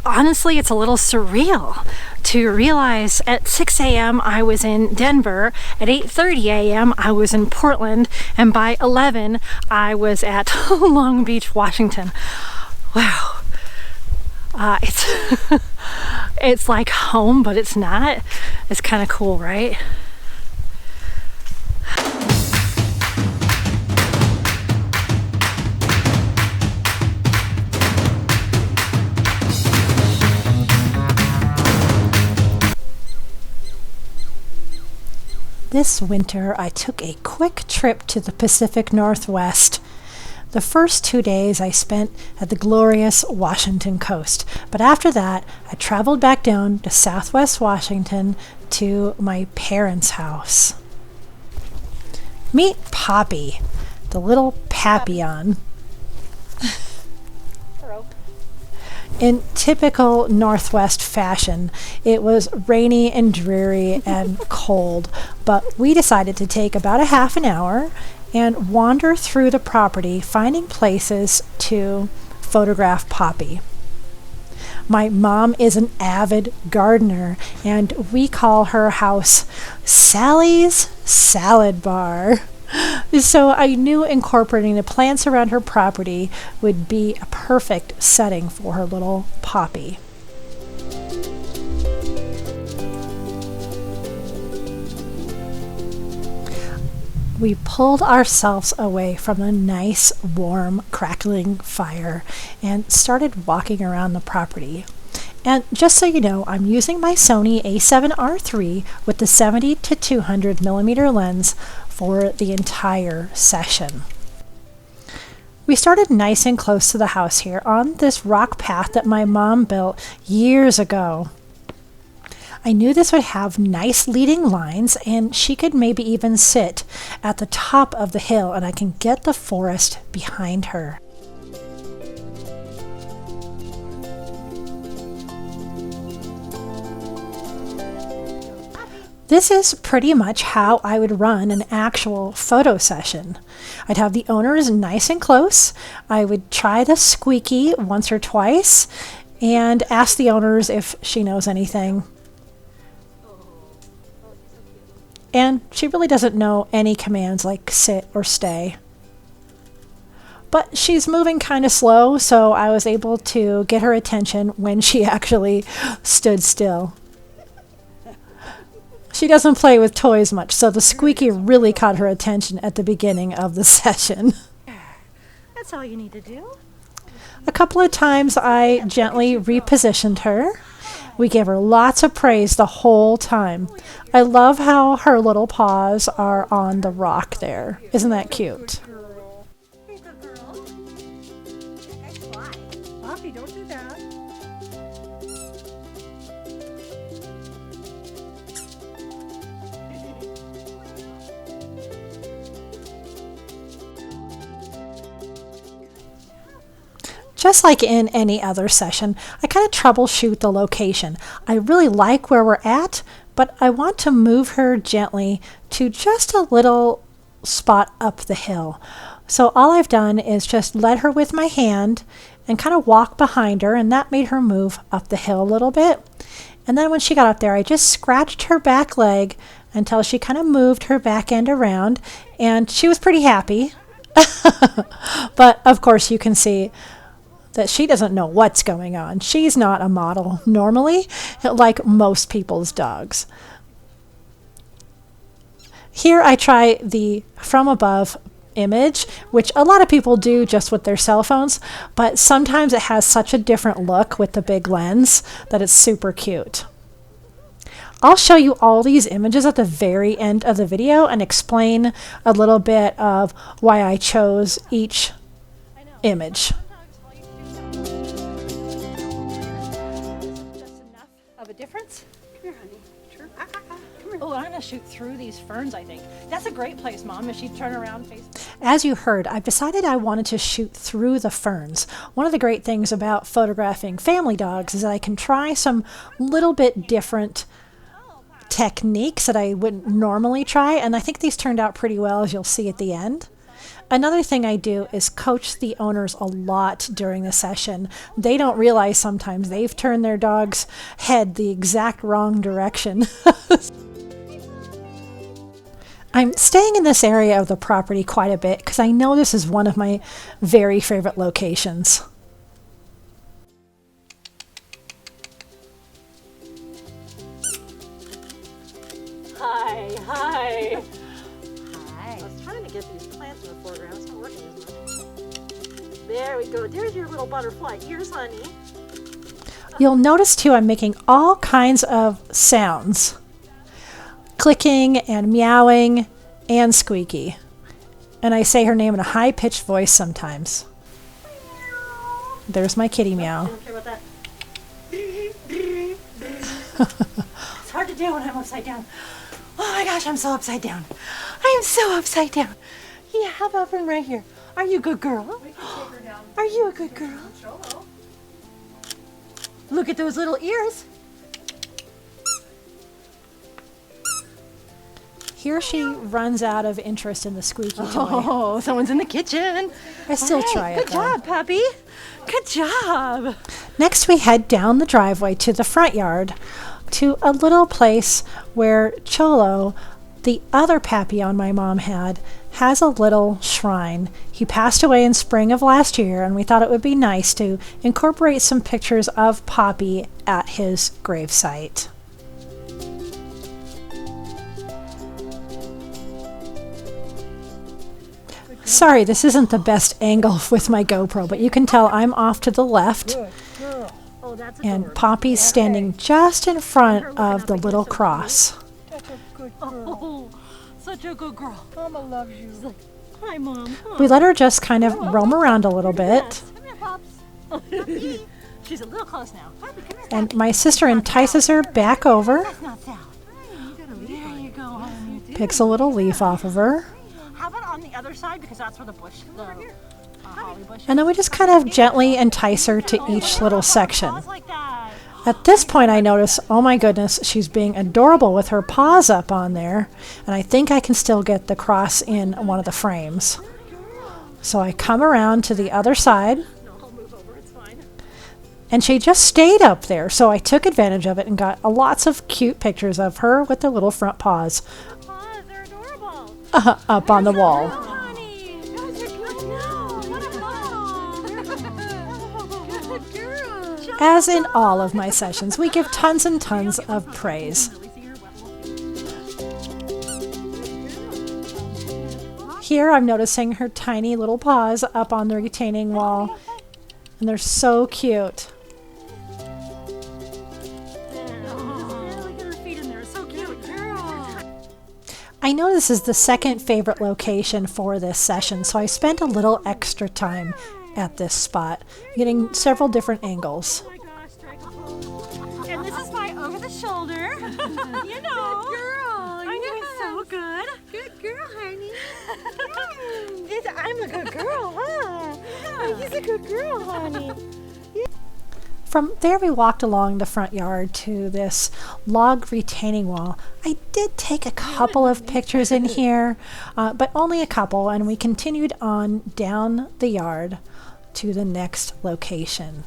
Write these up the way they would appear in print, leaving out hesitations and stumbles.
honestly, it's a little surreal to realize at 6 a.m. I was in Denver, at 8:30 a.m. I was in Portland, and by 11 I was at Long Beach, Washington. Wow. It's it's like home, but it's not. It's kind of cool, right? This winter, I took a quick trip to the Pacific Northwest. The first 2 days I spent at the glorious Washington coast, but after that, I traveled back down to Southwest Washington to my parents' house. Meet Poppy, the little Papillon. In typical Northwest fashion, it was rainy and dreary and cold, but we decided to take about a half an hour and wander through the property, finding places to photograph Poppy. My mom is an avid gardener, and we call her house Sally's Salad Bar. So I knew incorporating the plants around her property would be a perfect setting for her little Poppy. We pulled ourselves away from the nice, warm, crackling fire and started walking around the property. And just so you know, I'm using my Sony A7Riii with the 70 to 200 millimeter lens for the entire session. We started nice and close to the house here on this rock path that my mom built years ago. I knew this would have nice leading lines, and she could maybe even sit at the top of the hill and I can get the forest behind her. This is pretty much how I would run an actual photo session. I'd have the owners nice and close. I would try the squeaky once or twice and ask the owners if she knows anything. And she really doesn't know any commands like sit or stay. But she's moving kind of slow, so I was able to get her attention when she actually stood still. She doesn't play with toys much, so the squeaky really caught her attention at the beginning of the session. That's all you need to do. A couple of times I gently repositioned her. We gave her lots of praise the whole time. I love how her little paws are on the rock there. Isn't that cute? Hey, good girl. Nice fly. Poppy, don't do that. Just like in any other session, I kind of troubleshoot the location. I really like where we're at, but I want to move her gently to just a little spot up the hill. So all I've done is just let her with my hand and kind of walk behind her, and that made her move up the hill a little bit. And then when she got up there, I just scratched her back leg until she kind of moved her back end around, and she was pretty happy. But of course you can see that she doesn't know what's going on. She's not a model normally, like most people's dogs. Here I try the from above image, which a lot of people do just with their cell phones, but sometimes it has such a different look with the big lens that it's super cute. I'll show you all these images at the very end of the video and explain a little bit of why I chose each image. Difference? Come here, honey. Sure. Come here. Oh, I'm gonna shoot through these ferns, I think. That's a great place, Mom, if she turn around face. As you heard, I've decided I wanted to shoot through the ferns. One of the great things about photographing family dogs is that I can try some little bit different techniques that I wouldn't normally try, and I think these turned out pretty well, as you'll see at the end. Another thing I do is coach the owners a lot during the session. They don't realize sometimes they've turned their dog's head the exact wrong direction. I'm staying in this area of the property quite a bit because I know this is one of my very favorite locations. Hi, hi. Hi. I was trying to get these plants in the foreground. It's not working as much. There we go. There's your little butterfly ears, honey. You'll notice too I'm making all kinds of sounds. Clicking and meowing and squeaky. And I say her name in a high-pitched voice sometimes. There's my kitty meow. I don't care about that. It's hard to do when I'm upside down. Oh my gosh, I'm so upside down. I am so upside down. Yeah, how about from right here? Are you a good girl? Are you a good girl? Look at those little ears. Here she runs out of interest in the squeaky toy. Oh, someone's in the kitchen. I still All right, try it Good though. job, puppy. Good job. Next we head down the driveway to the front yard to a little place where Cholo, the other Papillon my mom had, has a little shrine. He passed away in spring of last year and we thought it would be nice to incorporate some pictures of Poppy at his gravesite. Sorry, this isn't the best angle with my GoPro, but you can tell I'm off to the left Oh, that's and Poppy's standing just in front of the little cross. That's a good girl. Oh, such a good girl. Mama loves you. Hi, Mom. We let her just kind of roam around a little bit, Come here, Pops. She's a little close now. Poppy, come here. and my sister entices her back over, That's not Sal. There you go, honey. picks a little leaf off of her, How about on the other side? Because that's where the bush, the holly bush. and then we just kind of gently entice her to each little section. Paws like that. At this point I notice, oh my goodness, she's being adorable with her paws up on there, and I think I can still get the cross in one of the frames. So I come around to the other side, No, I'll move over. It's fine. and she just stayed up there, so I took advantage of it and got lots of cute pictures of her with the little front paws Paws, they're adorable. up on the wall. Honey, those are good. No, what a mom. Good girl. As in all of my sessions, we give tons and tons of praise. Here I'm noticing her tiny little paws up on the retaining wall, and they're so cute. Look at her feet in there. So cute. Girl. I know this is the second favorite location for this session, so I spent a little extra time at this spot, getting several different angles. Oh my gosh, strike a pose. And this is my over the shoulder. You know. Good girl. I'm doing so good. Good girl, honey. I'm a good girl, huh? Oh, she's a good girl, honey. From there we walked along the front yard to this log retaining wall. I did take a couple of pictures in here, but only a couple, and we continued on down the yard to the next location.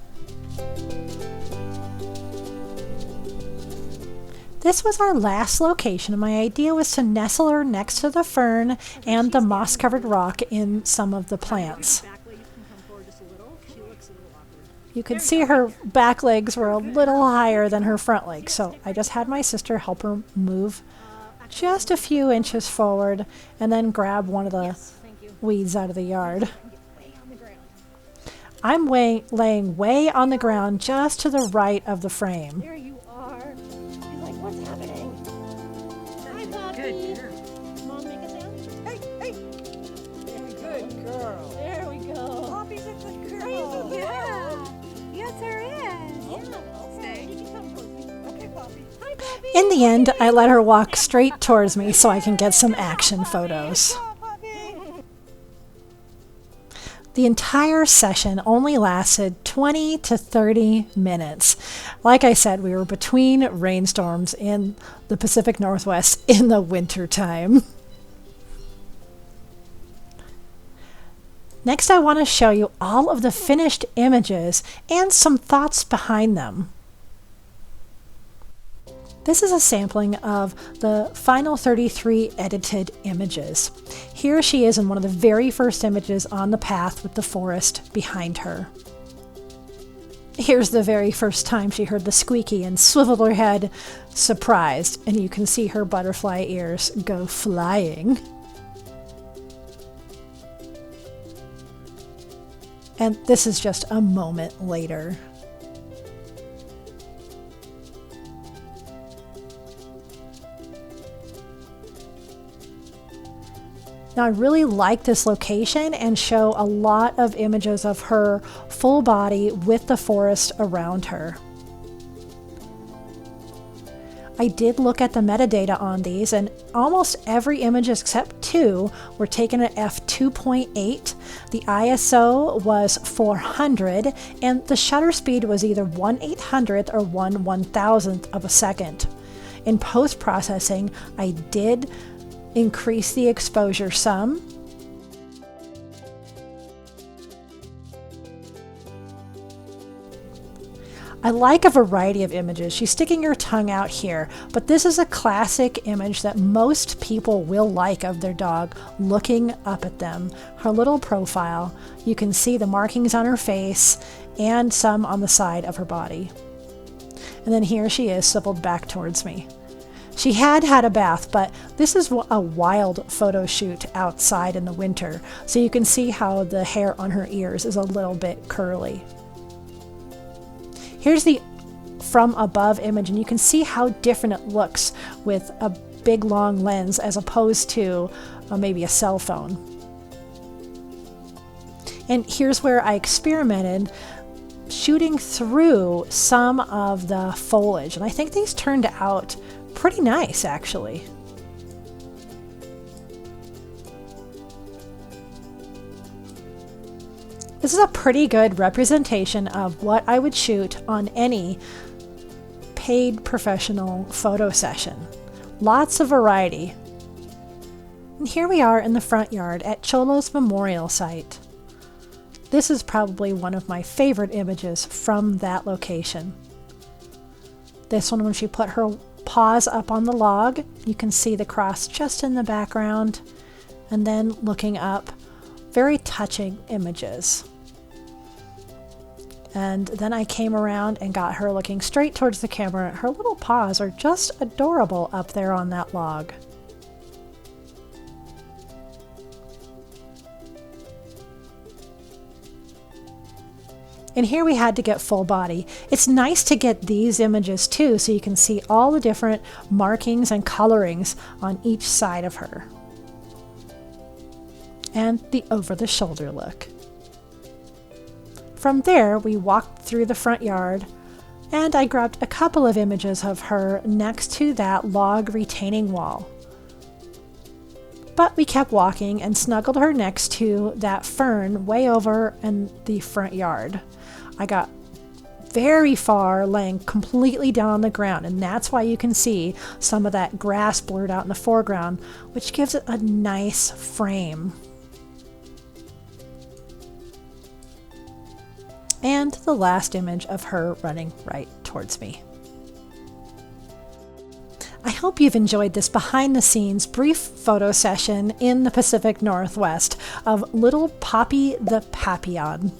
This was our last location, and my idea was to nestle her next to the fern and the moss-covered rock in some of the plants. Back legs can come forward just a little. She looks a little awkward. You could see her back legs were a little higher than her front legs, so I just had my sister help her move just a few inches forward and then grab one of the Thank you. weeds out of the yard. Way on the ground. I'm laying way on the ground just to the right of the frame. There you are. She's like, what's happening? Hi, Poppy. Good girl. Mom, make a sound. Hey, hey. Good girl. There we go. Poppy's a good girl. Yeah. Yes, there is. Yeah. Okay. You can come close. Okay, Poppy. Hi, Poppy. In the end, I let her walk straight towards me so I can get some action photos. Oh, Poppy. The entire session only lasted 20 to 30 minutes. Like I said, we were between rainstorms in the Pacific Northwest in the winter time. Next, I want to show you all of the finished images and some thoughts behind them. This is a sampling of the final 33 edited images. Here she is in one of the very first images on the path with the forest behind her. Here's the very first time she heard the squeaky and swiveled her head, surprised, and you can see her butterfly ears go flying. And this is just a moment later. Now I really like this location and show a lot of images of her full body with the forest around her. I did look at the metadata on these, and almost every image except two were taken at f2.8. The ISO was 400, and the shutter speed was either 1/800th or 1/1000th of a second. In post-processing, I did increase the exposure some. I like a variety of images. She's sticking her tongue out here, but this is a classic image that most people will like of their dog looking up at them. Her little profile, you can see the markings on her face and some on the side of her body. And then here she is, swiveled back towards me. She had had a bath, but this is a wild photo shoot outside in the winter, so you can see how the hair on her ears is a little bit curly. Here's the from above image, and you can see how different it looks with a big long lens as opposed to maybe a cell phone. And here's where I experimented shooting through some of the foliage, and I think these turned out pretty nice, actually. This is a pretty good representation of what I would shoot on any paid professional photo session. Lots of variety. And here we are in the front yard at Cholo's memorial site. This is probably one of my favorite images from that location. This one, when she put her paws up on the log, you can see the cross just in the background, and then looking up, very touching images. And then I came around and got her looking straight towards the camera. Her little paws are just adorable up there on that log. And here we had to get full body. It's nice to get these images too, so you can see all the different markings and colorings on each side of her. And the over-the-shoulder look. From there, we walked through the front yard, and I grabbed a couple of images of her next to that log retaining wall. But we kept walking and snuggled her next to that fern way over in the front yard. I got very far, laying completely down on the ground, and that's why you can see some of that grass blurred out in the foreground, which gives it a nice frame. And the last image of her running right towards me. I hope you've enjoyed this behind the scenes brief photo session in the Pacific Northwest of little Poppy the Papillon.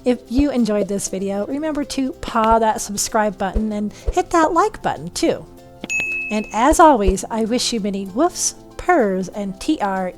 If you enjoyed this video, remember to paw that subscribe button and hit that like button too. And as always, I wish you many woofs, purrs, and TREATSs.